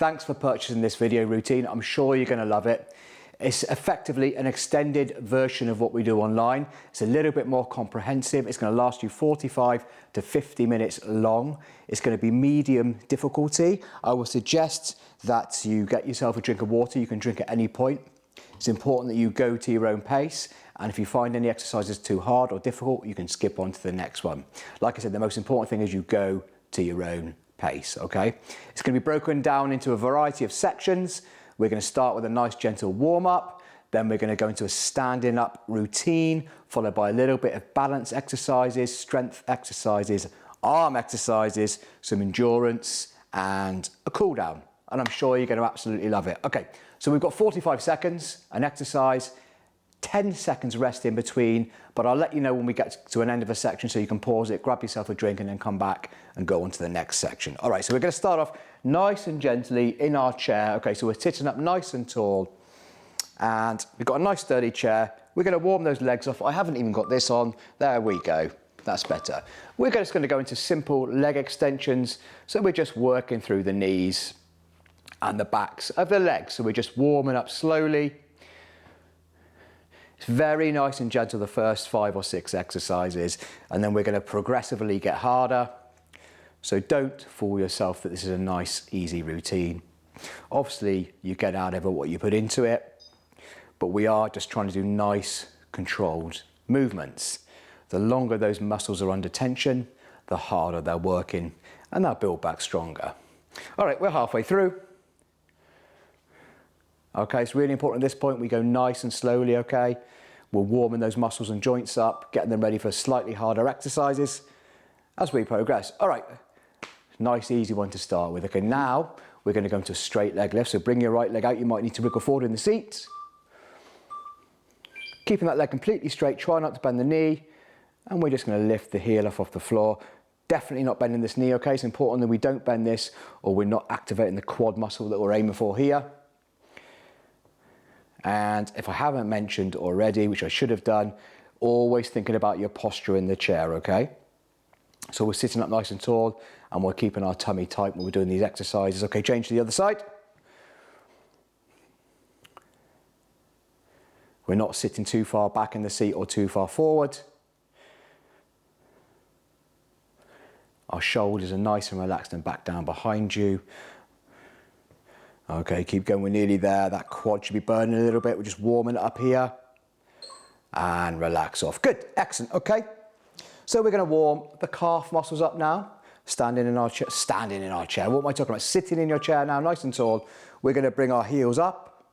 Thanks for purchasing this video routine. I'm sure you're going to love it. It's effectively an extended version of what we do online. It's a little bit more comprehensive. It's going to last you 45 to 50 minutes long. It's going to be medium difficulty. I will suggest that you get yourself a drink of water. You can drink at any point. It's important that you go to your own pace. And if you find any exercises too hard or difficult, you can skip on to the next one. Like I said, the most important thing is you go to your own pace, okay? It's going to be broken down into a variety of sections. We're going to start with a nice gentle warm-up, then we're going to go into a standing up routine, followed by a little bit of balance exercises, strength exercises, arm exercises, some endurance, and a cool down. And I'm sure you're going to absolutely love it. Okay, so we've got 45 seconds, an exercise, 10 seconds rest in between, but I'll let you know when we get to an end of a section so you can pause it, grab yourself a drink and then come back and go on to the next section. All right, so we're going to start off nice and gently in our chair. Okay, so we're sitting up nice and tall and we've got a nice sturdy chair. We're going to warm those legs off. I haven't even got this on. There we go. That's better. We're just going to go into simple leg extensions. So we're just working through the knees and the backs of the legs. So we're just warming up slowly. It's very nice and gentle, the first 5 or 6 exercises, and then we're going to progressively get harder. So don't fool yourself that this is a nice, easy routine. Obviously, you get out of it what you put into it, but we are just trying to do nice, controlled movements. The longer those muscles are under tension, the harder they're working, and they'll build back stronger. All right, we're halfway through. Okay, it's really important at this point we go nice and slowly, okay? We're warming those muscles and joints up, getting them ready for slightly harder exercises as we progress. All right, nice easy one to start with. Okay, now we're going to go into a straight leg lift. So bring your right leg out. You might need to wriggle forward in the seat. Keeping that leg completely straight, try not to bend the knee. And we're just going to lift the heel off the floor. Definitely not bending this knee, okay? It's important that we don't bend this or we're not activating the quad muscle that we're aiming for here. And if I haven't mentioned already, which I should have done, always thinking about your posture in the chair, okay? So we're sitting up nice and tall and we're keeping our tummy tight when we're doing these exercises. Okay, change to the other side. We're not sitting too far back in the seat or too far forward. Our shoulders are nice and relaxed and back down behind you. Okay, keep going, we're nearly there. That quad should be burning a little bit. We're just warming it up here. And relax off. Good, excellent, okay. So we're gonna warm the calf muscles up now. Standing in our chair, What am I talking about? Sitting in your chair now, nice and tall. We're gonna bring our heels up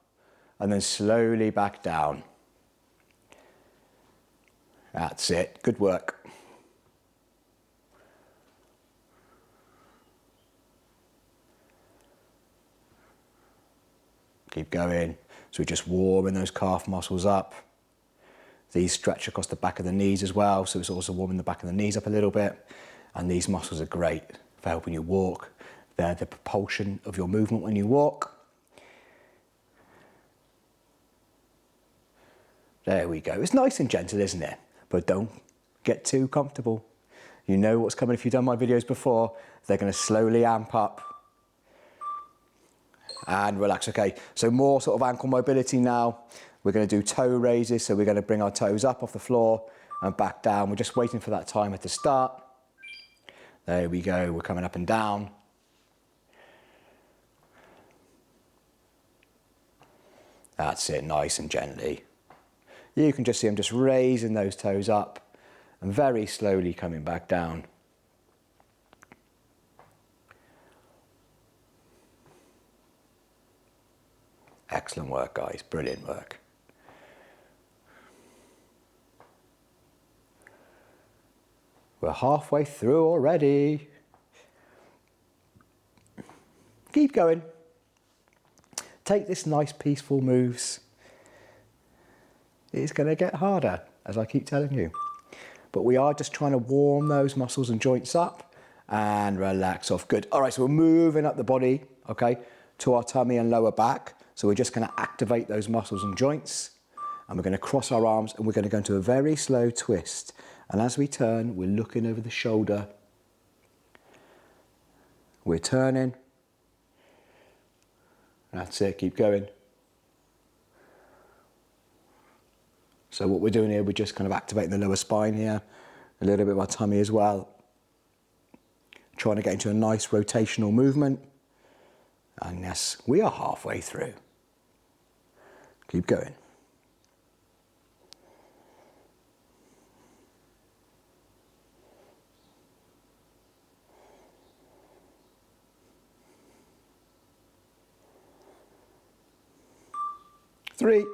and then slowly back down. That's it, good work. Keep going. So we're just warming those calf muscles up. These stretch across the back of the knees as well, so it's also warming the back of the knees up a little bit. And these muscles are great for helping you walk. They're the propulsion of your movement when you walk. There we go. It's nice and gentle, isn't it? But don't get too comfortable. You know what's coming if you've done my videos before. They're going to slowly amp up. And relax, okay. So more sort of ankle mobility now. We're going to do toe raises, so we're going to bring our toes up off the floor and back down. We're just waiting for that timer to start. There we go, we're coming up and down. That's it, nice and gently. You can just see I'm just raising those toes up and very slowly coming back down. Excellent work, guys, brilliant work. We're halfway through already. Keep going. Take this nice peaceful moves. It's going to get harder, as I keep telling you. But we are just trying to warm those muscles and joints up and relax off. Good. All right, so we're moving up the body, okay, to our tummy and lower back. So we're just going to activate those muscles and joints. And we're going to cross our arms and we're going to go into a very slow twist. And as we turn, we're looking over the shoulder. We're turning. That's it, keep going. So what we're doing here, we're just kind of activating the lower spine here, a little bit of our tummy as well. Trying to get into a nice rotational movement. And yes, we are halfway through. Keep going. Three,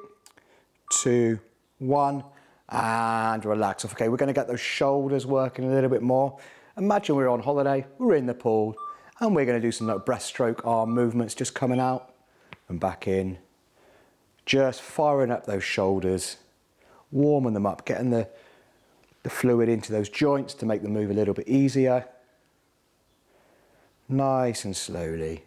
two, one, and relax off. Okay, we're going to get those shoulders working a little bit more. Imagine we're on holiday, we're in the pool, and we're going to do some like breaststroke arm movements, just coming out and back in. Just firing up those shoulders, warming them up, getting the fluid into those joints to make them move a little bit easier. Nice and slowly.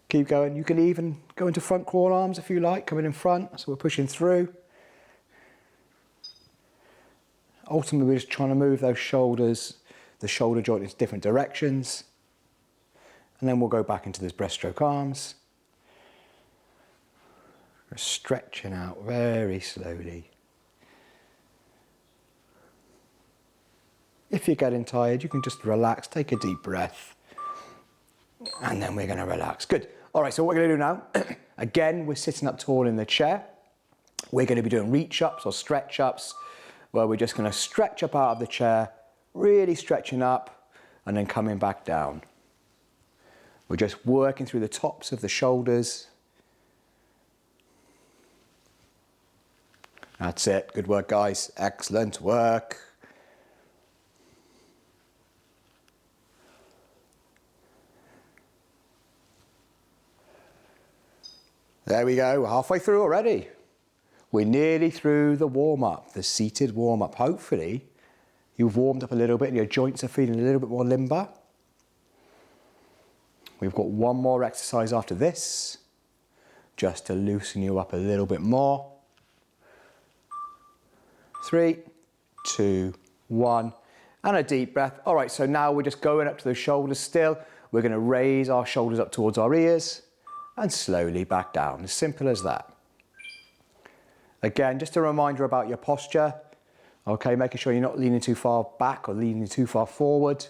Keep going. You can even go into front crawl arms if you like, coming in front. So we're pushing through. Ultimately, we're just trying to move those shoulders, the shoulder joint in different directions. And then we'll go back into those breaststroke arms. We're stretching out very slowly. If you're getting tired, you can just relax, take a deep breath. And then we're going to relax. Good. All right, so what we're going to do now, again, we're sitting up tall in the chair. We're going to be doing reach ups or stretch ups, where we're just going to stretch up out of the chair, really stretching up, and then coming back down. We're just working through the tops of the shoulders. That's it. Good work, guys. Excellent work. There we go, we're halfway through already. We're nearly through the warm-up, the seated warm-up. Hopefully, you've warmed up a little bit and your joints are feeling a little bit more limber. We've got one more exercise after this, just to loosen you up a little bit more. 3, 2, 1, and a deep breath. All right, so now we're just going up to the shoulders still. We're gonna raise our shoulders up towards our ears and slowly back down, as simple as that. Again, just a reminder about your posture. Okay, making sure you're not leaning too far back or leaning too far forward.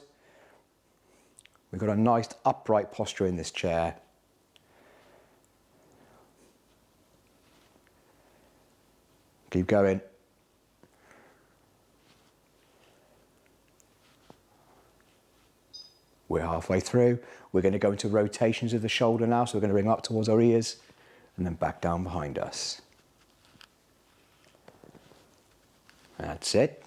We've got a nice upright posture in this chair. Keep going. We're halfway through. We're going to go into rotations of the shoulder now. So we're going to bring up towards our ears and then back down behind us. That's it.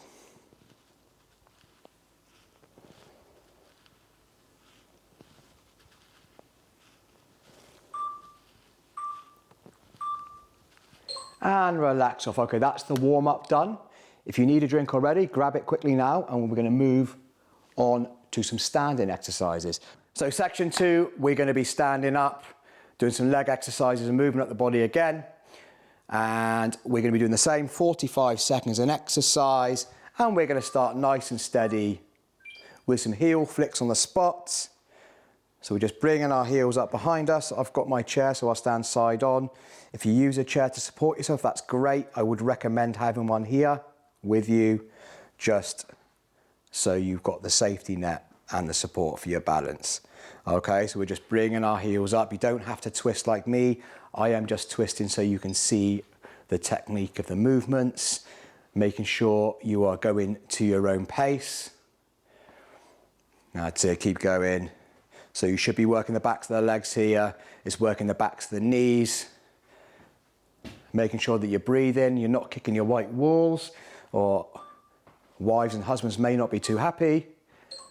And relax off. Okay, that's the warm-up done. If you need a drink already, grab it quickly now, and we're going to move on to some standing exercises. So section 2, we're going to be standing up, doing some leg exercises and moving up the body again. And we're going to be doing the same, 45 seconds an exercise. And we're going to start nice and steady with some heel flicks on the spots. So we're just bringing our heels up behind us. I've got my chair, so I'll stand side on. If you use a chair to support yourself, that's great. I would recommend having one here with you, just so you've got the safety net and the support for your balance. Okay, so we're just bringing our heels up. You don't have to twist like me. I am just twisting so you can see the technique of the movements, making sure you are going to your own pace. That's it, keep going. So you should be working the backs of the legs here. It's working the backs of the knees. Making sure that you're breathing, you're not kicking your white walls, or wives and husbands may not be too happy.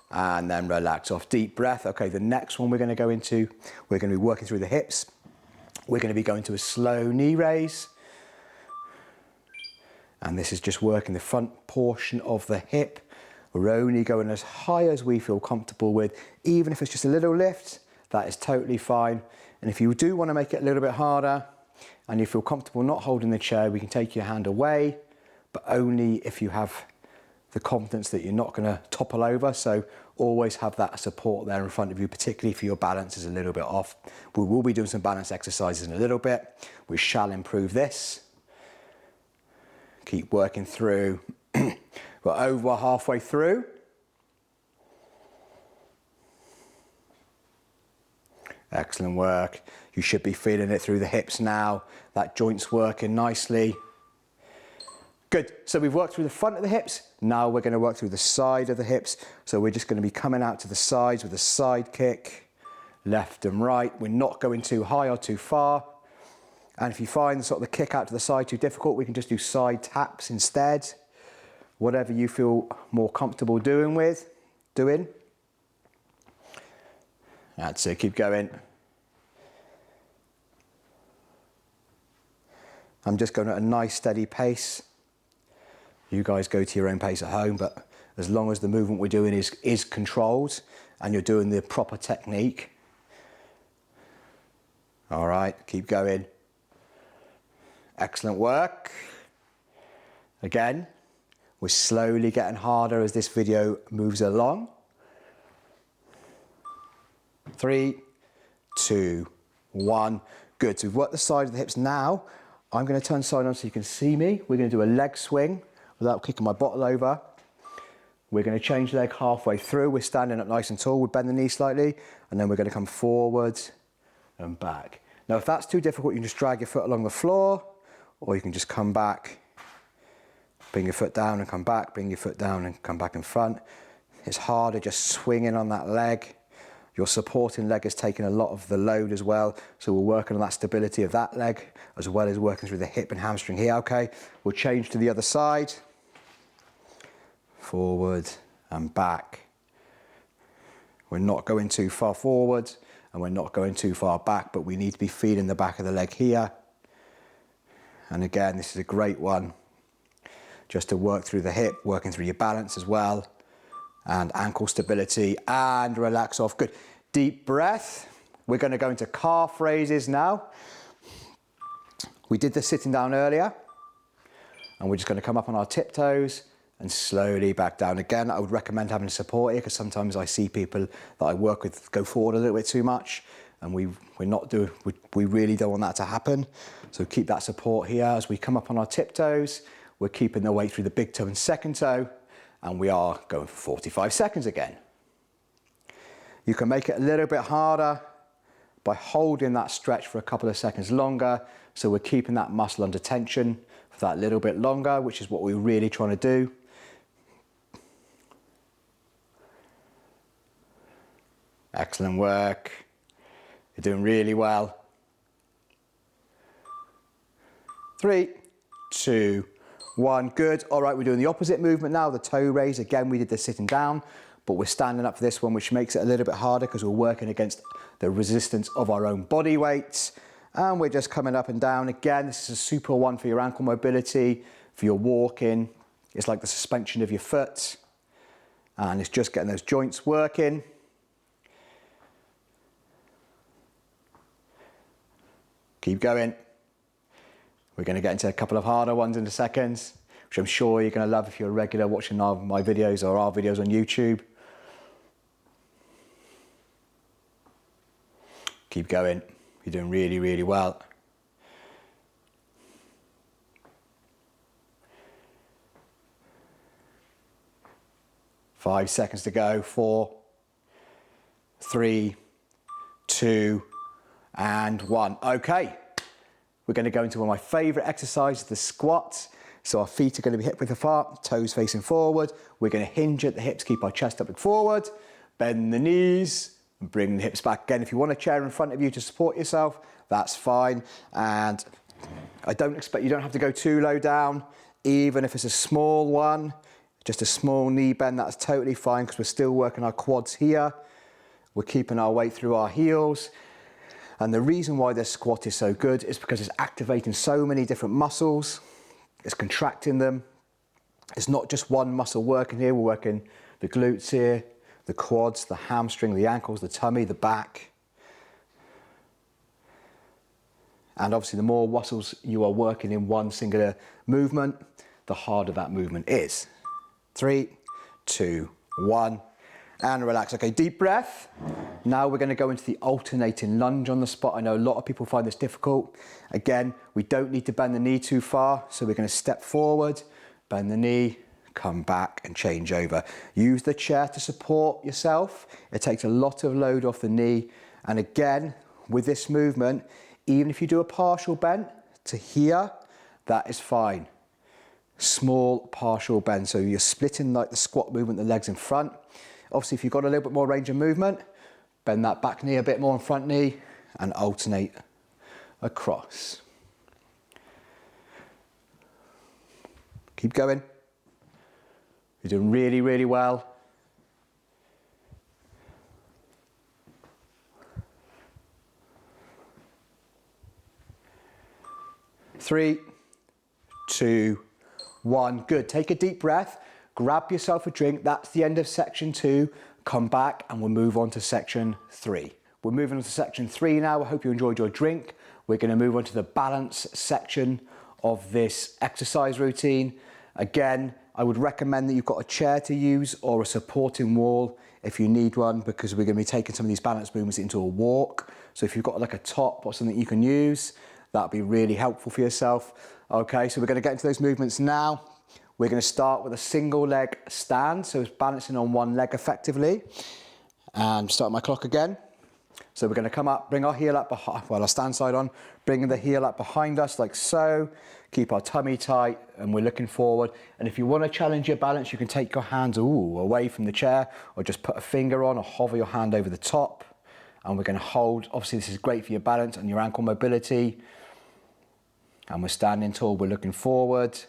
And then relax off, deep breath. Okay, the next one we're going to go into, we're going to be working through the hips. We're going to be going to a slow knee raise. And this is just working the front portion of the hip. We're only going as high as we feel comfortable with. Even if it's just a little lift, that is totally fine. And if you do want to make it a little bit harder and you feel comfortable not holding the chair, we can take your hand away, but only if you have the confidence that you're not going to topple over. So always have that support there in front of you, particularly if your balance is a little bit off. We will be doing some balance exercises in a little bit. We shall improve this. Keep working through. We're over halfway through. Excellent work. You should be feeling it through the hips now. That joint's working nicely. Good. So we've worked through the front of the hips. Now we're going to work through the side of the hips. So we're just going to be coming out to the sides with a side kick, left and right. We're not going too high or too far. And if you find sort of the kick out to the side too difficult, we can just do side taps instead. Whatever you feel more comfortable doing. That's it, keep going. I'm just going at a nice steady pace. You guys go to your own pace at home, but as long as the movement we're doing is controlled and you're doing the proper technique. All right, keep going. Excellent work. Again, we're slowly getting harder as this video moves along. 3, 2, 1. Good. So we've worked the side of the hips now. I'm going to turn side on so you can see me. We're going to do a leg swing without kicking my bottle over. We're going to change leg halfway through. We're standing up nice and tall. We'll bend the knee slightly, and then we're going to come forward and back. Now, if that's too difficult, you can just drag your foot along the floor, or you can just come back, bring your foot down and come back, bring your foot down and come back in front. It's harder just swinging on that leg. Your supporting leg is taking a lot of the load as well. So we're working on that stability of that leg as well as working through the hip and hamstring here. Okay, we'll change to the other side. Forward and back. We're not going too far forward and we're not going too far back, but we need to be feeling the back of the leg here. And again, this is a great one just to work through the hip, working through your balance as well. And ankle stability and relax off. Good. Deep breath. We're going to go into calf raises now. We did the sitting down earlier. And we're just going to come up on our tiptoes and slowly back down. Again, I would recommend having support here because sometimes I see people that I work with go forward a little bit too much. And we really don't want that to happen. So keep that support here. As we come up on our tiptoes, we're keeping the weight through the big toe and second toe. And we are going for 45 seconds again. You can make it a little bit harder by holding that stretch for a couple of seconds longer. So we're keeping that muscle under tension for that little bit longer, which is what we're really trying to do. Excellent work. You're doing really well. 3, 2, 1, good. All right, we're doing the opposite movement now, the toe raise. Again, we did the sitting down, but we're standing up for this one, which makes it a little bit harder because we're working against the resistance of our own body weight. And we're just coming up and down. Again, this is a super one for your ankle mobility, for your walking. It's like the suspension of your foot. And it's just getting those joints working. Keep going. We're going to get into a couple of harder ones in a second, which I'm sure you're going to love if you're a regular watching my videos or our videos on YouTube. Keep going. You're doing really, really well. Five seconds to go. 4, 3, 2, and 1. Okay. We're going to go into one of my favourite exercises, the squat. So our feet are going to be hip width apart, toes facing forward. We're going to hinge at the hips, keep our chest up and forward, bend the knees, and bring the hips back again. If you want a chair in front of you to support yourself, that's fine. And you don't have to go too low down, even if it's a small one, just a small knee bend, that's totally fine because we're still working our quads here. We're keeping our weight through our heels. And the reason why this squat is so good is because it's activating so many different muscles. It's contracting them. It's not just one muscle working here. We're working the glutes here, the quads, the hamstring, the ankles, the tummy, the back. And obviously the more muscles you are working in one singular movement, the harder that movement is. 3, 2, 1, and relax. Okay, deep breath. Now we're going to go into the alternating lunge on the spot. I know a lot of people find this difficult. Again, we don't need to bend the knee too far, so we're going to step forward, bend the knee, come back and change over. Use the chair to support yourself. It takes a lot of load off the knee. And again, with this movement, even if you do a partial bend to here, that is fine. Small partial bend. So you're splitting like the squat movement, the legs in front. Obviously, if you've got a little bit more range of movement, bend that back knee a bit more on front knee and alternate across. Keep going. You're doing really, really well. Three, 2, 1. Good. Take a deep breath. Grab yourself a drink. That's the end of section 2. Come back and we'll move on to section 3. We're moving on to section 3 now. I hope you enjoyed your drink. We're going to move on to the balance section of this exercise routine. Again, I would recommend that you've got a chair to use or a supporting wall if you need one, because we're going to be taking some of these balance movements into a walk. So if you've got like a top or something you can use, that'll be really helpful for yourself. Okay, so we're going to get into those movements now. We're going to start with a single leg stand, so it's balancing on one leg effectively. And start my clock again. So we're going to come up, bring our heel up behind, well, our stand side on, bringing the heel up behind us like so. Keep our tummy tight and we're looking forward. And if you want to challenge your balance, you can take your hands away from the chair or just put a finger on or hover your hand over the top. And we're going to hold, obviously this is great for your balance and your ankle mobility. And we're standing tall, we're looking forward.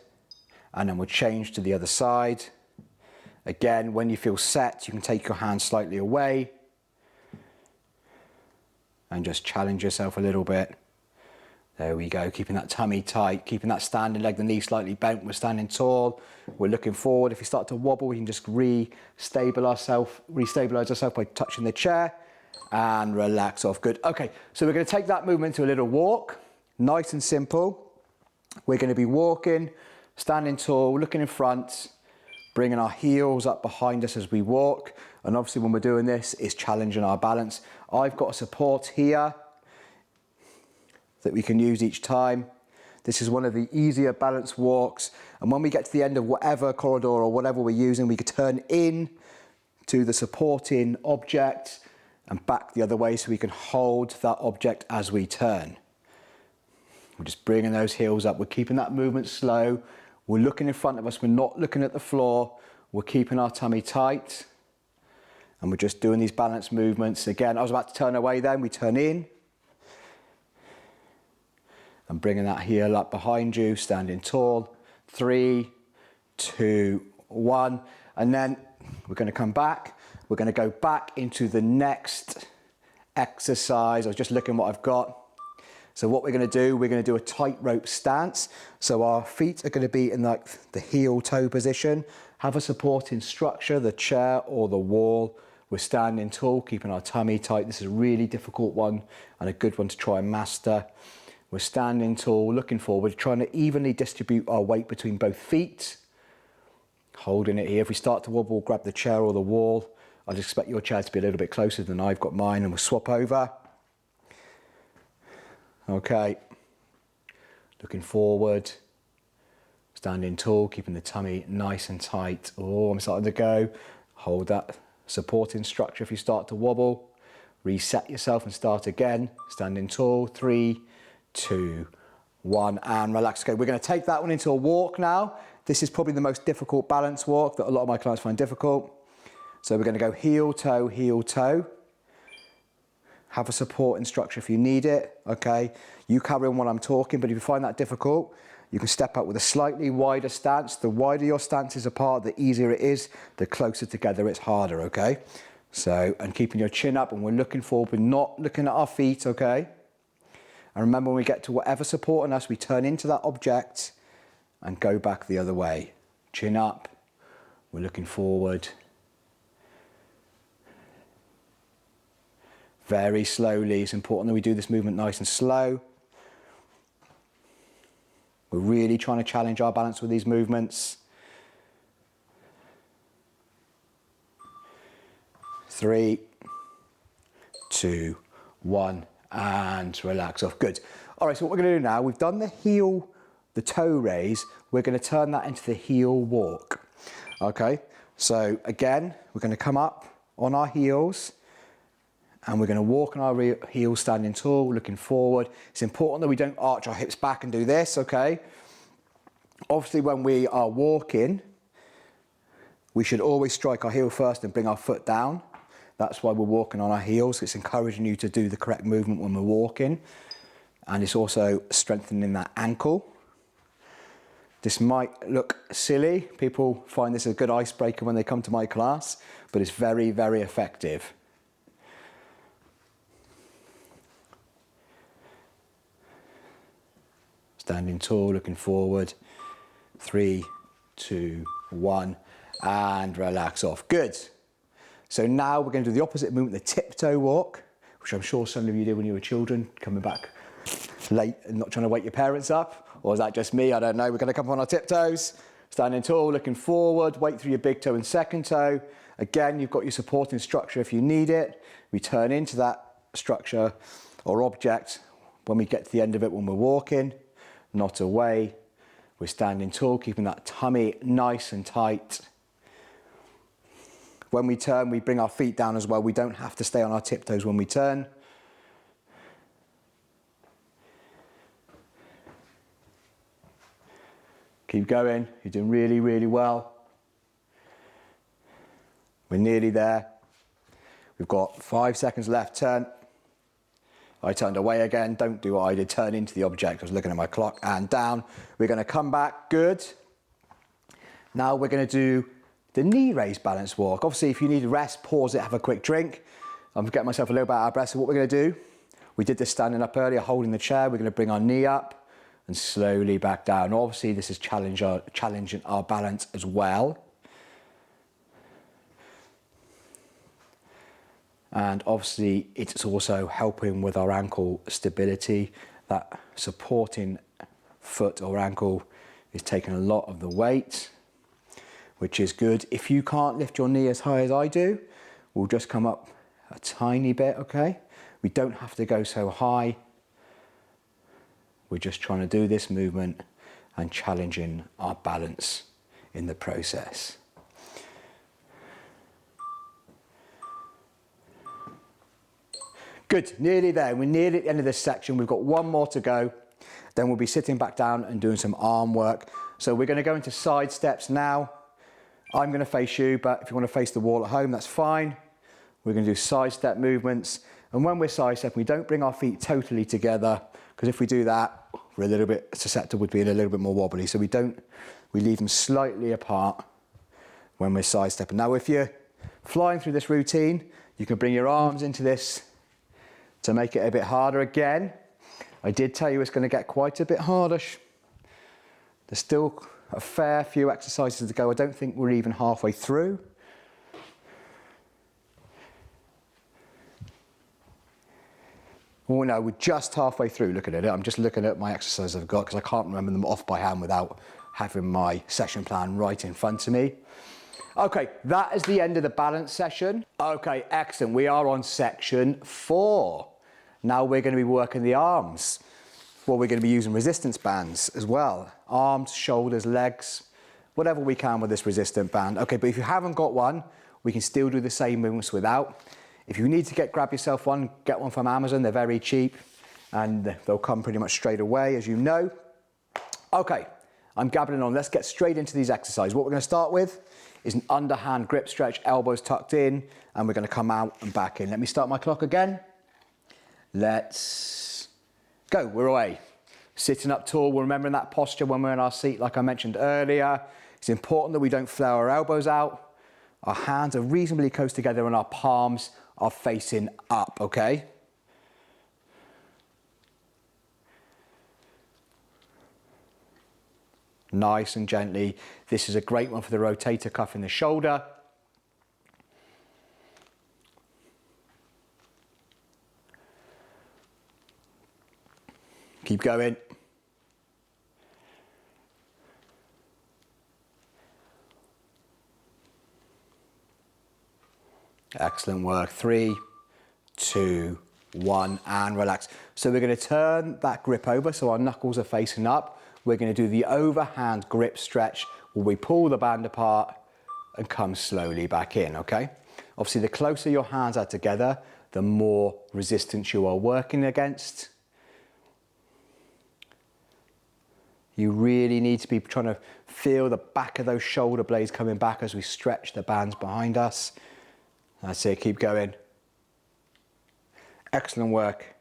And then we'll change to the other side. Again, when you feel set, you can take your hand slightly away and just challenge yourself a little bit. There we go, keeping that tummy tight, keeping that standing leg, the knee slightly bent. We're standing tall, we're looking forward. If you start to wobble, we can just restabilize ourselves by touching the chair and relax off. Good. Okay, so we're going to take that movement to a little walk, nice and simple. We're going to be walking, standing tall, looking in front, bringing our heels up behind us as we walk. And obviously when we're doing this, it's challenging our balance. I've got a support here that we can use each time. This is one of the easier balance walks. And when we get to the end of whatever corridor or whatever we're using, we could turn in to the supporting object and back the other way so we can hold that object as we turn. We're just bringing those heels up. We're keeping that movement slow. We're looking in front of us. We're not looking at the floor. We're keeping our tummy tight. And we're just doing these balance movements. Again, I was about to turn away then. We turn in. And bringing that heel up behind you, standing tall. 3, 2, 1. And then we're going to come back. We're going to go back into the next exercise. I was just looking what I've got. So what we're going to do, we're going to do a tightrope stance. So our feet are going to be in like the heel toe position. Have a supporting structure, the chair or the wall. We're standing tall, keeping our tummy tight. This is a really difficult one and a good one to try and master. We're standing tall, looking forward, trying to evenly distribute our weight between both feet. Holding it here. If we start to wobble, grab the chair or the wall. I'd expect your chair to be a little bit closer than I've got mine, and we'll swap over. Okay, looking forward, standing tall, keeping the tummy nice and tight. Oh, I'm starting to go. Hold that supporting structure if you start to wobble. Reset yourself and start again. Standing tall, 3, 2, 1, and relax. Okay, we're going to take that one into a walk now. This is probably the most difficult balance walk that a lot of my clients find difficult. So we're going to go heel, toe, heel, toe. Have a supporting structure if you need it, okay? You carry on while I'm talking, but if you find that difficult, you can step up with a slightly wider stance. The wider your stances apart, the easier it is. The closer together, it's harder, okay? So, and keeping your chin up, and we're looking forward, we're not looking at our feet, okay? And remember, when we get to whatever supporting us, we turn into that object and go back the other way. Chin up, we're looking forward. Very slowly. It's important that we do this movement nice and slow. We're really trying to challenge our balance with these movements. 3, 2, 1, and relax off. Good. All right, so what we're going to do now, we've done the heel, the toe raise, we're going to turn that into the heel walk. Okay, so again, we're going to come up on our heels and we're going to walk on our heels standing tall, looking forward. It's important that we don't arch our hips back and do this, okay? Obviously, when we are walking, we should always strike our heel first and bring our foot down. That's why we're walking on our heels. It's encouraging you to do the correct movement when we're walking. And it's also strengthening that ankle. This might look silly. People find this a good icebreaker when they come to my class, but it's very, very effective. Standing tall, looking forward. 3, 2, 1, and relax off. Good. So now we're going to do the opposite movement, the tiptoe walk, which I'm sure some of you did when you were children, coming back late and not trying to wake your parents up. Or is that just me? I don't know. We're going to come on our tiptoes, standing tall, looking forward, weight through your big toe and second toe. Again, you've got your supporting structure if you need it. We turn into that structure or object when we get to the end of it when we're walking, not away. We're standing tall, keeping that tummy nice and tight. When we turn, we bring our feet down as well. We don't have to stay on our tiptoes when we turn. Keep going. You're doing really, really well. We're nearly there. We've got 5 seconds left. Turn. I turned away again. Don't do what I did. Turn into the object. I was looking at my clock and down. We're going to come back. Good. Now we're going to do the knee raise balance walk. Obviously, if you need a rest, pause it, have a quick drink. I'm getting myself a little bit out of breath. So what we're going to do, we did this standing up earlier, holding the chair. We're going to bring our knee up and slowly back down. Obviously, this is challenging our balance as well. And obviously, it's also helping with our ankle stability. That supporting foot or ankle is taking a lot of the weight, which is good. If you can't lift your knee as high as I do, we'll just come up a tiny bit, okay? We don't have to go so high. We're just trying to do this movement and challenging our balance in the process. Good, nearly there. We're nearly at the end of this section. We've got one more to go. Then we'll be sitting back down and doing some arm work. So we're going to go into side steps now. I'm going to face you, but if you want to face the wall at home, that's fine. We're going to do side step movements. And when we're side stepping, we don't bring our feet totally together, because if we do that, we're a little bit susceptible to being a little bit more wobbly. So we leave them slightly apart when we're side stepping. Now, if you're flying through this routine, you can bring your arms into this to make it a bit harder again. I did tell you it's going to get quite a bit harder. There's still a fair few exercises to go. I don't think we're even halfway through. Oh no, we're just halfway through looking at it. I'm just looking at my exercises I've got because I can't remember them off by hand without having my session plan right in front of me. Okay, that is the end of the balance session. Okay, excellent. We are on section 4. Now we're going to be working the arms. Well, we're going to be using resistance bands as well. Arms, shoulders, legs, whatever we can with this resistant band. Okay, but if you haven't got one, we can still do the same movements without. If you need to grab yourself one, get one from Amazon. They're very cheap and they'll come pretty much straight away, as you know. Okay, I'm gabbling on. Let's get straight into these exercises. What we're going to start with is an underhand grip stretch, elbows tucked in, and we're going to come out and back in. Let me start my clock again. Let's go. We're away. Sitting up tall. We're remembering that posture when we're in our seat, like I mentioned earlier. It's important that we don't flail our elbows out. Our hands are reasonably close together and our palms are facing up, okay? Nice and gently. This is a great one for the rotator cuff in the shoulder. Keep going. Excellent work. 3, 2, 1, and relax. So we're going to turn that grip over so our knuckles are facing up. We're going to do the overhand grip stretch where we pull the band apart and come slowly back in, okay? Obviously, the closer your hands are together, the more resistance you are working against. You really need to be trying to feel the back of those shoulder blades coming back as we stretch the bands behind us. That's it, keep going. Excellent work.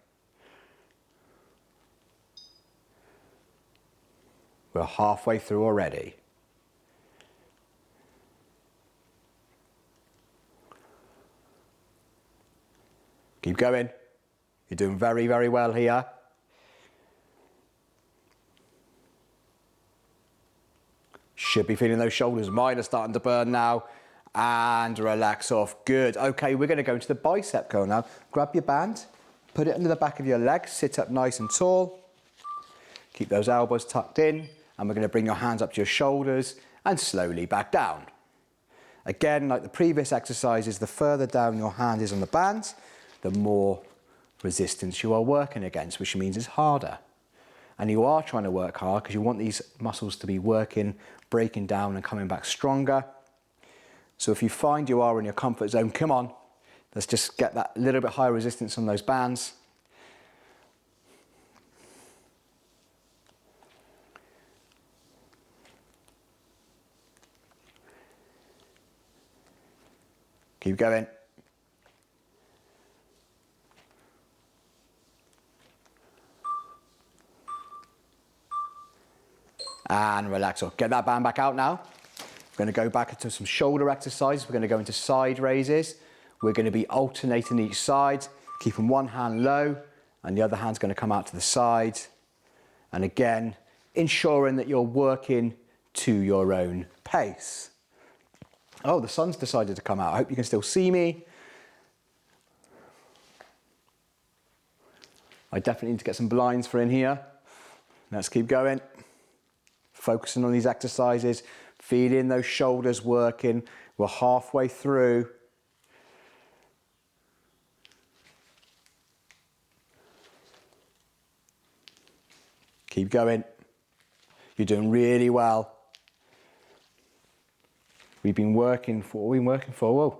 We're halfway through already. Keep going. You're doing very, very well here. Should be feeling those shoulders. Mine are starting to burn now. And relax off. Good. Okay, we're going to go into the bicep curl now. Grab your band, put it under the back of your leg, sit up nice and tall. Keep those elbows tucked in. And we're going to bring your hands up to your shoulders and slowly back down. Again, like the previous exercises, the further down your hand is on the band, the more resistance you are working against, which means it's harder. And you are trying to work hard because you want these muscles to be working, breaking down and coming back stronger. So if you find you are in your comfort zone, come on, let's just get that little bit higher resistance on those bands. Keep going. And relax off. Get that band back out now. We're going to go back into some shoulder exercises. We're going to go into side raises. We're going to be alternating each side, keeping one hand low and the other hand's going to come out to the side. And again, ensuring that you're working to your own pace. Oh, the sun's decided to come out. I hope you can still see me. I definitely need to get some blinds for in here. Let's keep going. Focusing on these exercises, feeling those shoulders working. We're halfway through. Keep going. You're doing really well. We've been working for, whoa,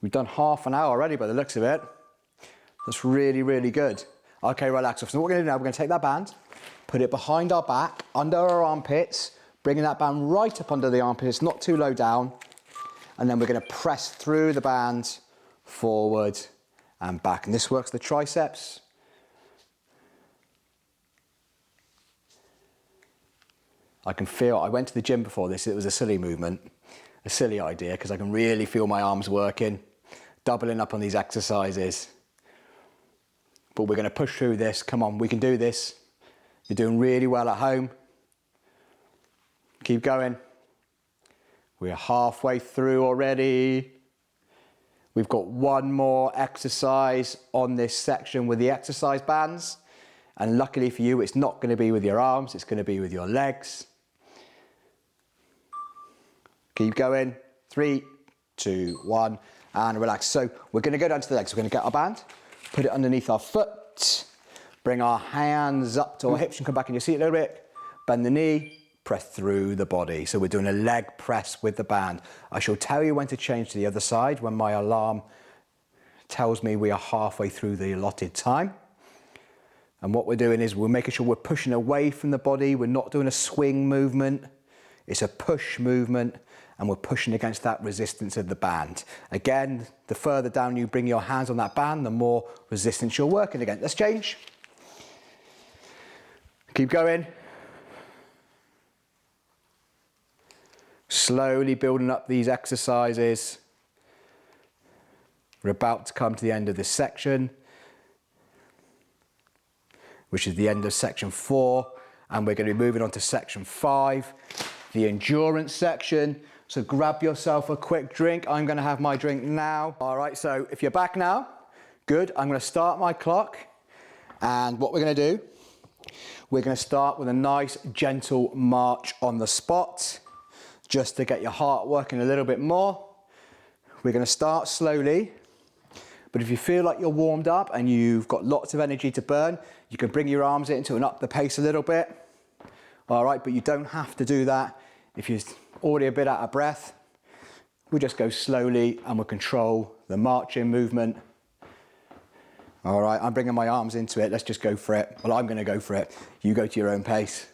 we've done half an hour already by the looks of it. That's really, really good. Okay, relax off. So what we're going to do now, we're going to take that band, put it behind our back, under our armpits, bringing that band right up under the armpits, not too low down. And then we're going to press through the band, forward and back. And this works the triceps. I can feel, I went to the gym before this, it was a silly movement, a silly idea, because I can really feel my arms working, doubling up on these exercises. But we're going to push through this. Come on, we can do this. You're doing really well at home. Keep going. We're halfway through already. We've got one more exercise on this section with the exercise bands. And luckily for you, it's not going to be with your arms, it's going to be with your legs. Keep going. 3, 2, 1, and relax. So we're going to go down to the legs. We're going to get our band, put it underneath our foot, bring our hands up to our hips and come back in your seat a little bit, bend the knee, press through the body. So we're doing a leg press with the band. I shall tell you when to change to the other side when my alarm tells me we are halfway through the allotted time. And what we're doing is we're making sure we're pushing away from the body. We're not doing a swing movement. It's a push movement, and we're pushing against that resistance of the band. Again, the further down you bring your hands on that band, the more resistance you're working against. Let's change. Keep going. Slowly building up these exercises. We're about to come to the end of this section, which is the end of section 4, and we're going to be moving on to section 5, the endurance section. So grab yourself a quick drink. I'm going to have my drink now. All right, so if you're back now, good. I'm going to start my clock, and what we're going to do, we're going to start with a nice gentle march on the spot, just to get your heart working a little bit more. We're going to start slowly. But if you feel like you're warmed up and you've got lots of energy to burn, you can bring your arms into and up the pace a little bit. All right, but you don't have to do that if you're already a bit out of breath. We just go slowly and we'll control the marching movement. All right, I'm bringing my arms into it. Let's just go for it. Well, I'm going to go for it. You go to your own pace.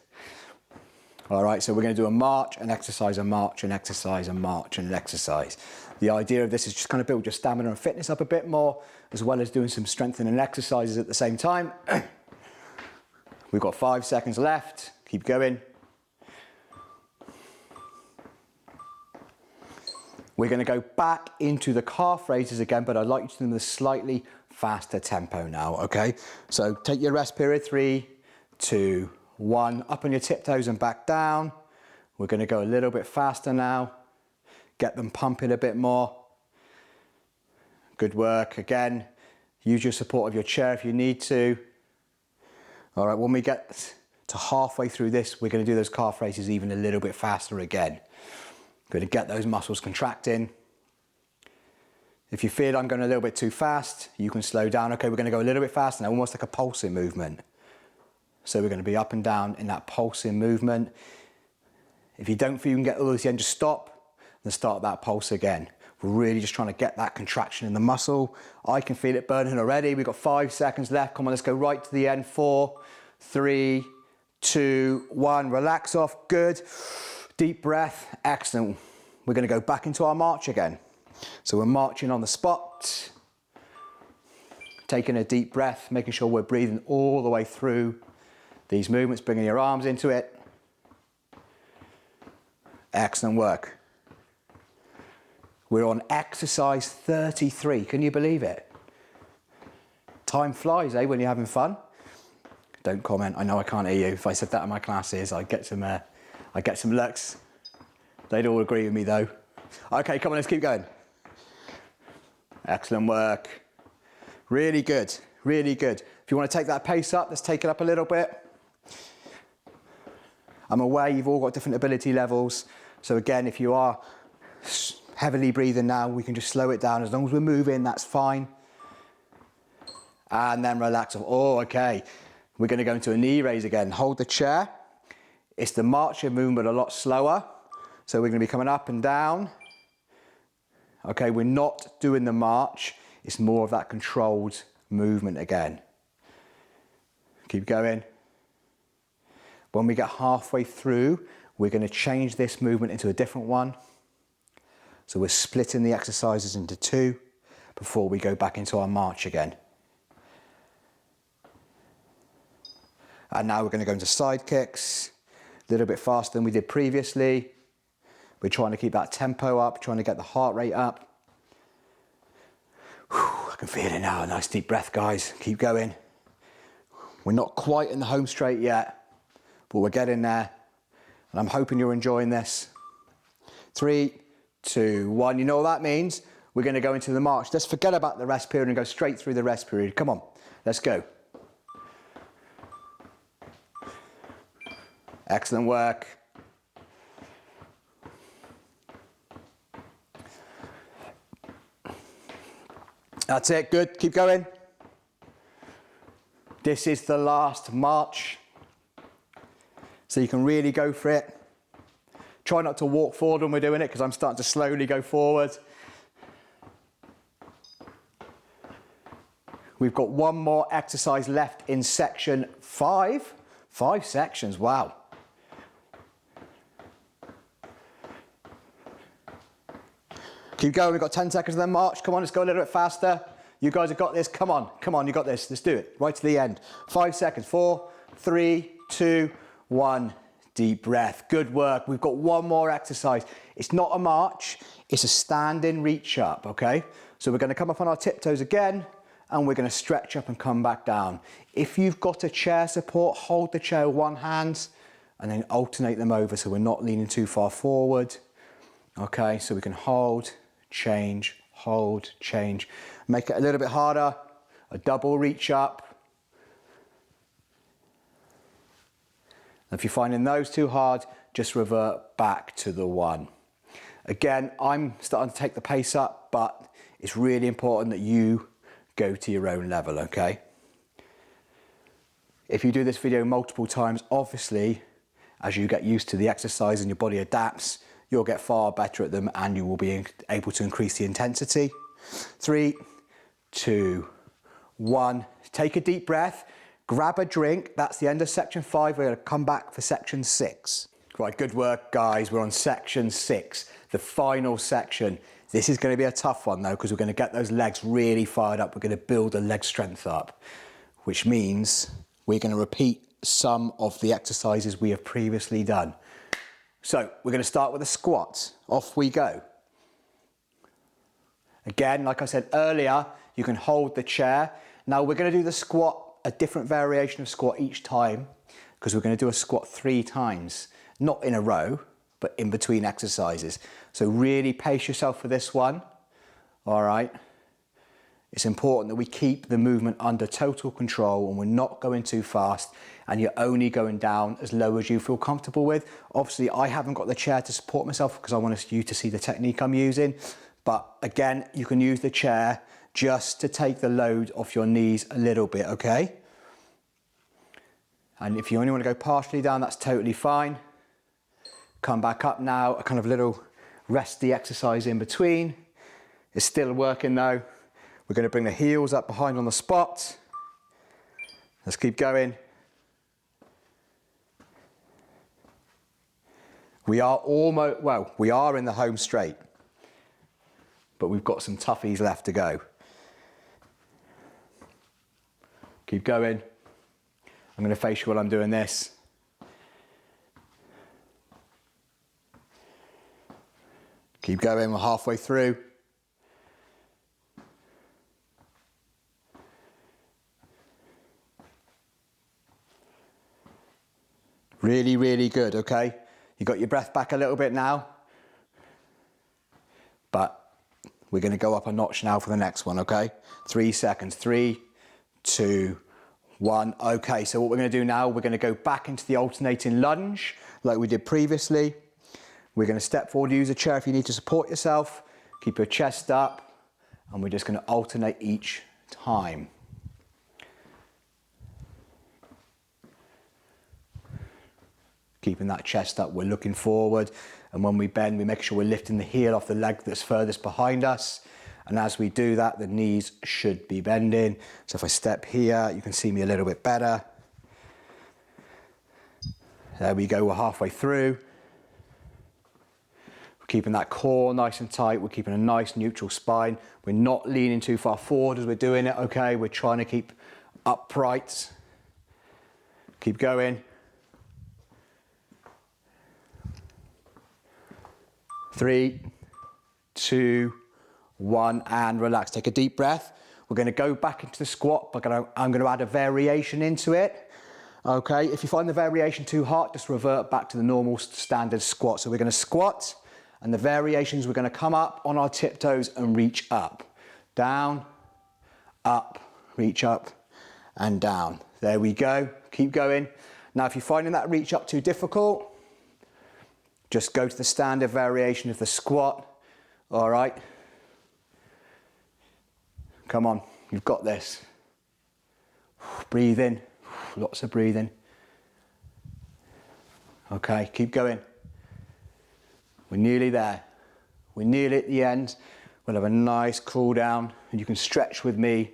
All right, so we're going to do a march, an exercise, a march, an exercise, a march, and an exercise. The idea of this is just kind of build your stamina and fitness up a bit more, as well as doing some strengthening exercises at the same time. We've got 5 seconds left. Keep going. We're going to go back into the calf raises again, but I'd like you to do them with a slightly faster tempo now, okay? So take your rest period, 3, 2, 1. Up on your tiptoes and back down. We're going to go a little bit faster now. Get them pumping a bit more. Good work. Again, use your support of your chair if you need to. All right, when we get to halfway through this, we're going to do those calf raises even a little bit faster again. Going to get those muscles contracting. If you feel I'm going a little bit too fast, you can slow down. Okay, we're going to go a little bit faster now, almost like a pulsing movement. So we're going to be up and down in that pulsing movement. If you don't feel you can get all this in, just stop and start that pulse again. We're really just trying to get that contraction in the muscle. I can feel it burning already. We've got 5 seconds left. Come on, let's go right to the end. 4, 3, 2, 1. Relax off. Good. Deep breath. Excellent. We're going to go back into our march again. So we're marching on the spot. Taking a deep breath, making sure we're breathing all the way through these movements, bringing your arms into it. Excellent work. We're on exercise 33. Can you believe it? Time flies, eh, when you're having fun? Don't comment. I know I can't hear you. If I said that in my classes, I'd get some looks. They'd all agree with me though. Okay, come on, let's keep going. Excellent work. Really good, really good. If you want to take that pace up, let's take it up a little bit. I'm aware you've all got different ability levels. So again, if you are heavily breathing now, we can just slow it down. As long as we're moving, that's fine. And then relax. Oh, okay. We're going to go into a knee raise again. Hold the chair. It's the marching movement, a lot slower. So we're going to be coming up and down. Okay, we're not doing the march. It's more of that controlled movement again. Keep going. When we get halfway through, we're going to change this movement into a different one. So we're splitting the exercises into 2 before we go back into our march again. And now we're going to go into side kicks, a little bit faster than we did previously. We're trying to keep that tempo up, trying to get the heart rate up. Whew, I can feel it now. Nice deep breath, guys. Keep going. We're not quite in the home straight yet, but we're getting there. And I'm hoping you're enjoying this. 3, 2, 1. You know what that means? We're going to go into the march. Let's forget about the rest period and go straight through the rest period. Come on, let's go. Excellent work. That's it, good, keep going. This is the last march. So you can really go for it. Try not to walk forward when we're doing it because I'm starting to slowly go forward. We've got one more exercise left in section 5. 5 sections, wow. Keep going, we've got 10 seconds then march. Come on, let's go a little bit faster. You guys have got this, come on, you got this. Let's do it, right to the end. 5 seconds, 4, 3, 2, 1. Deep breath, good work. We've got one more exercise. It's not a march, it's a standing reach up, okay? So we're gonna come up on our tiptoes again, and we're gonna stretch up and come back down. If you've got a chair support, hold the chair with one hand, and then alternate them over so we're not leaning too far forward. Okay, so we can hold, change, hold, change. Make it a little bit harder, a double reach up. If you're finding those too hard, just revert back to the 1. Again, I'm starting to take the pace up, but it's really important that you go to your own level, okay? If you do this video multiple times, obviously, as you get used to the exercise and your body adapts, you'll get far better at them and you will be able to increase the intensity. 3, 2, 1. Take a deep breath, grab a drink. That's the end of section 5. We're going to come back for section 6. Right, good work, guys. We're on section 6, the final section. This is going to be a tough one, though, because we're going to get those legs really fired up. We're going to build the leg strength up, which means we're going to repeat some of the exercises we have previously done. So we're going to start with a squat. Off we go. Again, like I said earlier, you can hold the chair. Now we're going to do the squat, a different variation of squat each time, because we're going to do a squat 3 times, not in a row, but in between exercises. So really pace yourself for this one. All right. It's important that we keep the movement under total control and we're not going too fast and you're only going down as low as you feel comfortable with. Obviously, I haven't got the chair to support myself because I want you to see the technique I'm using. But again, you can use the chair just to take the load off your knees a little bit, okay? And if you only want to go partially down, that's totally fine. Come back up now, a kind of little resty exercise in between. It's still working though. We're going to bring the heels up behind on the spot. Let's keep going. We are almost, well, we are in the home straight, but we've got some toughies left to go. Keep going. I'm going to face you while I'm doing this. Keep going, we're halfway through. Really, really good, okay? You got your breath back a little bit now, but we're going to go up a notch now for the next one, okay? 3 seconds, 3, 2, 1. Okay, so what we're going to do now, we're going to go back into the alternating lunge like we did previously. We're going to step forward, use a chair if you need to support yourself. Keep your chest up, and we're just going to alternate each time. Keeping that chest up, we're looking forward, and when we bend, we make sure we're lifting the heel off the leg that's furthest behind us. And as we do that, the knees should be bending. So if I step here, you can see me a little bit better. There we go, we're halfway through. We're keeping that core nice and tight. We're keeping a nice neutral spine. We're not leaning too far forward as we're doing it, okay? We're trying to keep upright. Keep going. 3, 2, 1, and relax. Take a deep breath. We're going to go back into the squat, but I'm going to add a variation into it. Okay, if you find the variation too hard, just revert back to the normal standard squat. So we're going to squat, and the variations, we're going to come up on our tiptoes and reach up. Down, up, reach up, and down. There we go. Keep going. Now, if you're finding that reach up too difficult, just go to the standard variation of the squat. All right. Come on, you've got this. Breathe in, lots of breathing. Okay, keep going. We're nearly there. We're nearly at the end. We'll have a nice cool down and you can stretch with me.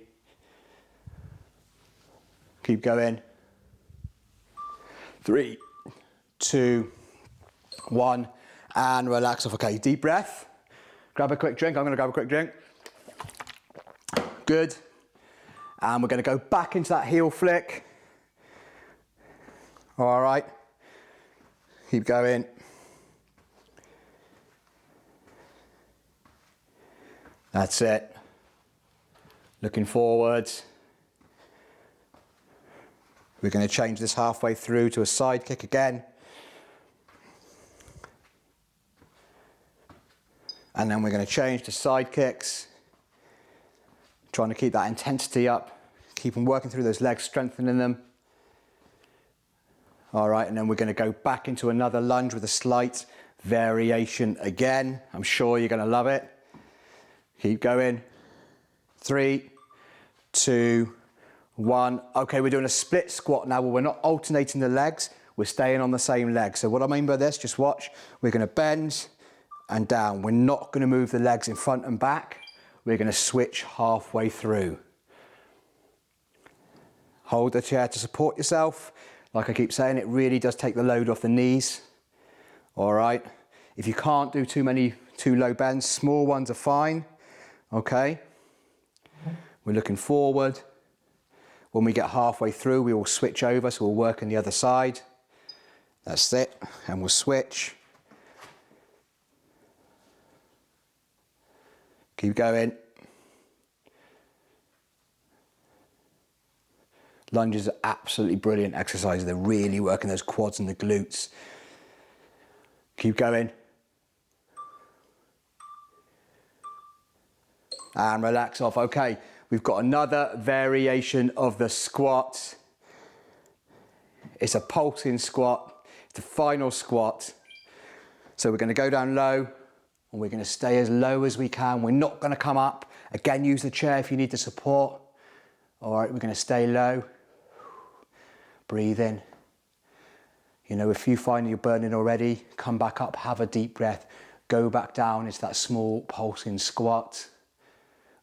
Keep going. 3, 2, 1, and relax off. Okay, deep breath. Grab a quick drink. I'm going to grab a quick drink. Good. And we're going to go back into that heel flick. All right. Keep going. That's it. Looking forwards. We're going to change this halfway through to a side kick again. And then we're going to change to side kicks. Trying to keep that intensity up. Keep on working through those legs, strengthening them. All right, and then we're going to go back into another lunge with a slight variation again. I'm sure you're going to love it. Keep going. 3, 2, 1. Okay, we're doing a split squat now where we're not alternating the legs, we're staying on the same leg. So what I mean by this, just watch, we're gonna bend and down. We're not gonna move the legs in front and back. We're gonna switch halfway through. Hold the chair to support yourself. Like I keep saying, it really does take the load off the knees. All right, if you can't do too low bends, small ones are fine, okay? We're looking forward. When we get halfway through, we will switch over, so we'll work on the other side. That's it, and we'll switch. Keep going. Lunges are absolutely brilliant exercises. They're really working those quads and the glutes. Keep going. And relax off. Okay, we've got another variation of the squat. It's a pulsing squat. It's the final squat. So we're going to go down low and we're going to stay as low as we can. We're not going to come up. Again, use the chair if you need the support. All right, we're going to stay low. Breathe in. You know, if you find you're burning already, come back up, have a deep breath, go back down. It's that small pulsing squat.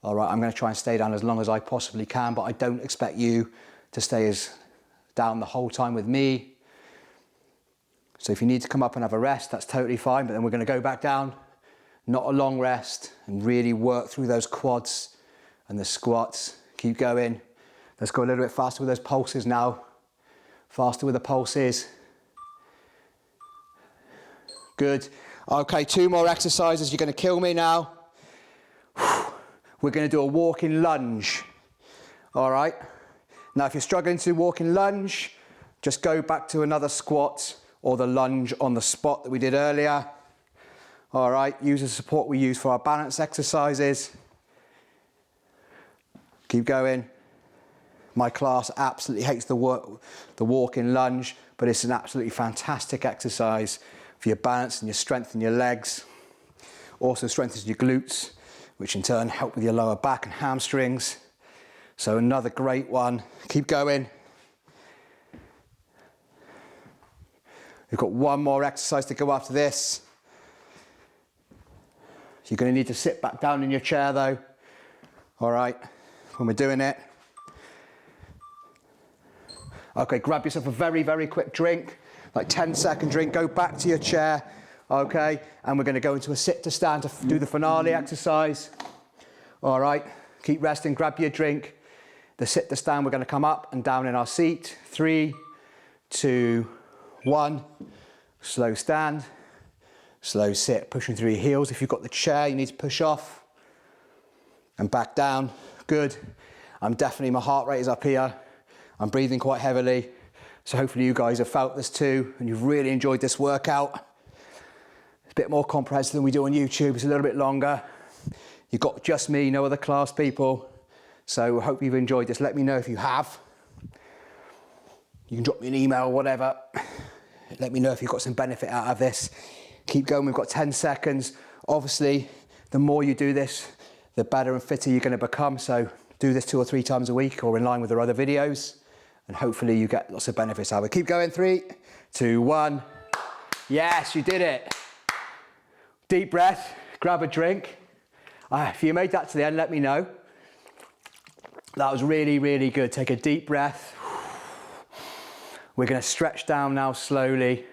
All right, I'm going to try and stay down as long as I possibly can, but I don't expect you to stay as down the whole time with me. So if you need to come up and have a rest, that's totally fine, but then we're going to go back down, not a long rest, and really work through those quads and the squats. Keep going. Let's go a little bit faster with those pulses now. Faster with the pulses. Good. Okay, 2 more exercises. You're going to kill me now. We're going to do a walking lunge. All right. Now, if you're struggling to walk in lunge, just go back to another squat or the lunge on the spot that we did earlier. All right. Use the support we use for our balance exercises. Keep going. My class absolutely hates the walking lunge, but it's an absolutely fantastic exercise for your balance and your strength in your legs. Also strengthens your glutes, which in turn help with your lower back and hamstrings. So another great one. Keep going. We've got one more exercise to go after this. You're going to need to sit back down in your chair though. All right, when we're doing it. Okay, grab yourself a very, very quick drink, like 10-second drink, go back to your chair, okay? And we're gonna go into a sit to stand to do the finale exercise. All right, keep resting, grab your drink. The sit to stand, we're gonna come up and down in our seat. 3, 2, 1. Slow stand, slow sit, pushing through your heels. If you've got the chair, you need to push off and back down. Good. My heart rate is up here. I'm breathing quite heavily, so hopefully you guys have felt this too and you've really enjoyed this workout. It's a bit more comprehensive than we do on YouTube. It's a little bit longer. You've got just me, no other class people. So I hope you've enjoyed this. Let me know if you have. You can drop me an email or whatever. Let me know if you've got some benefit out of this. Keep going, we've got 10 seconds. Obviously, the more you do this, the better and fitter you're gonna become. So do this 2 or 3 times a week or in line with our other videos. And hopefully you get lots of benefits out of it. Keep going, 3, 2, 1. Yes, you did it. Deep breath, grab a drink. If you made that to the end, let me know. That was really, really good. Take a deep breath. We're gonna stretch down now slowly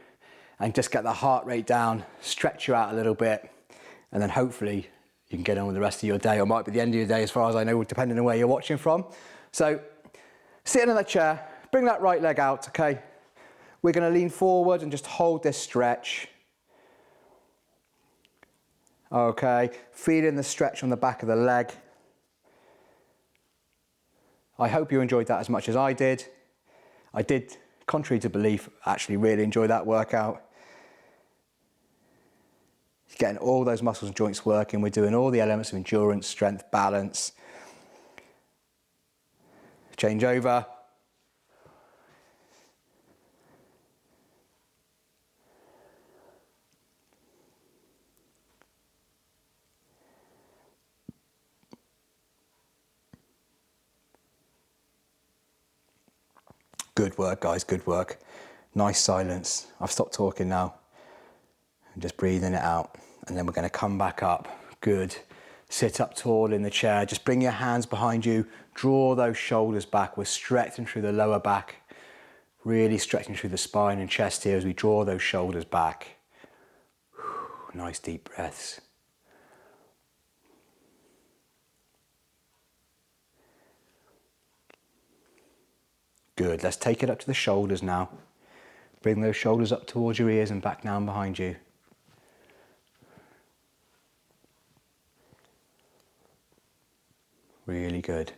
and just get the heart rate down, stretch you out a little bit, and then hopefully you can get on with the rest of your day, or might be the end of your day as far as I know, depending on where you're watching from. So sit in that chair, bring that right leg out, okay? We're gonna lean forward and just hold this stretch. Okay, feeling the stretch on the back of the leg. I hope you enjoyed that as much as I did. I did, contrary to belief, actually really enjoy that workout. Getting all those muscles and joints working. We're doing all the elements of endurance, strength, balance. Change over. Good work, guys, good work. Nice silence. I've stopped talking now. And just breathing it out. And then we're going to come back up. Good. Sit up tall in the chair. Just bring your hands behind you. Draw those shoulders back. We're stretching through the lower back. Really stretching through the spine and chest here as we draw those shoulders back. Nice deep breaths. Good. Let's take it up to the shoulders now. Bring those shoulders up towards your ears and back down behind you. Really good.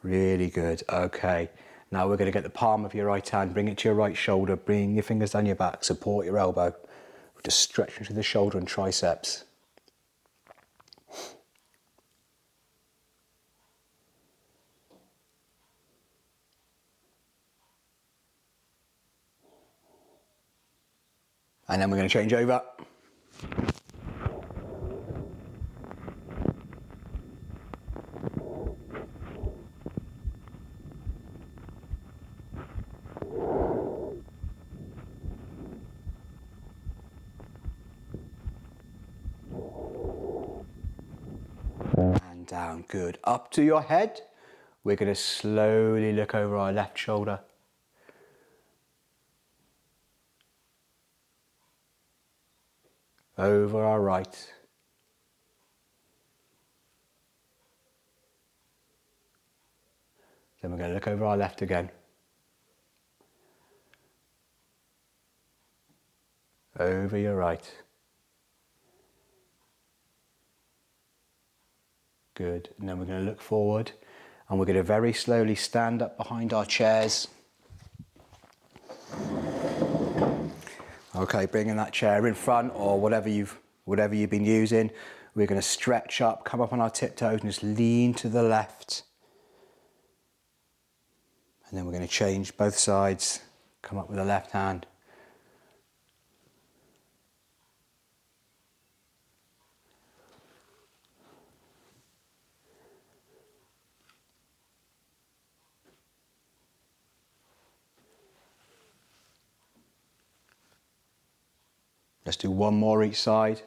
Really good. Okay. Now we're going to get the palm of your right hand, bring it to your right shoulder, bring your fingers down your back, support your elbow. We're just stretching through the shoulder and triceps. And then we're going to change over. And down, good. Up to your head. We're going to slowly look over our left shoulder. Over our right. Then we're going to look over our left again. Over your right. Good. And then we're going to look forward and we're going to very slowly stand up behind our chairs. Okay, bringing that chair in front or whatever you've been using. We're going to stretch up, come up on our tiptoes and just lean to the left. And then we're going to change both sides, come up with the left hand. Let's do one more each side.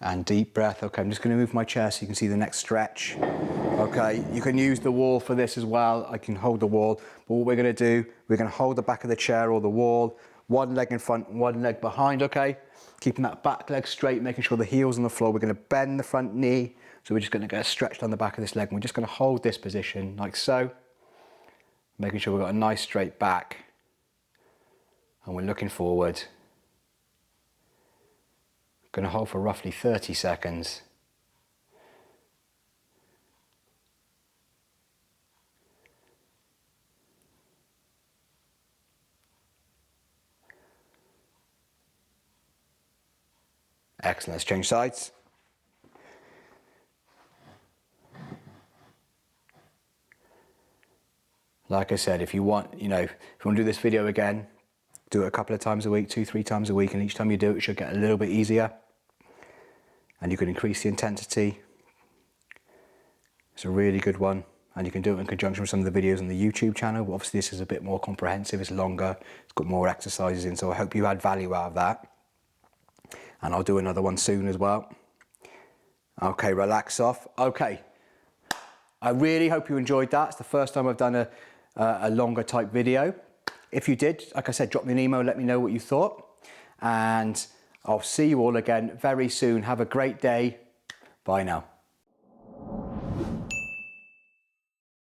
And deep breath. Okay, I'm just going to move my chair so you can see the next stretch. Okay, you can use the wall for this as well. I can hold the wall. But what we're going to do, we're going to hold the back of the chair or the wall. One leg in front, one leg behind, okay? Keeping that back leg straight, making sure the heel's on the floor. We're going to bend the front knee. So we're just going to get stretched on the back of this leg. And we're just going to hold this position like so. Making sure we've got a nice straight back. And we're looking forward. Going to hold for roughly 30 seconds. Excellent. Let's change sides. Like I said, if you want, if you want to do this video again, do it a couple of times a week, 2-3 times a week, and each time you do it, it should get a little bit easier. And you can increase the intensity. It's a really good one. And you can do it in conjunction with some of the videos on the YouTube channel. But obviously this is a bit more comprehensive, it's longer, it's got more exercises in, so I hope you had value out of that. And I'll do another one soon as well. Okay, relax off. Okay, I really hope you enjoyed that. It's the first time I've done a longer type video. If you did, like I said, drop me an email, let me know what you thought. And I'll see you all again very soon. Have a great day. Bye now.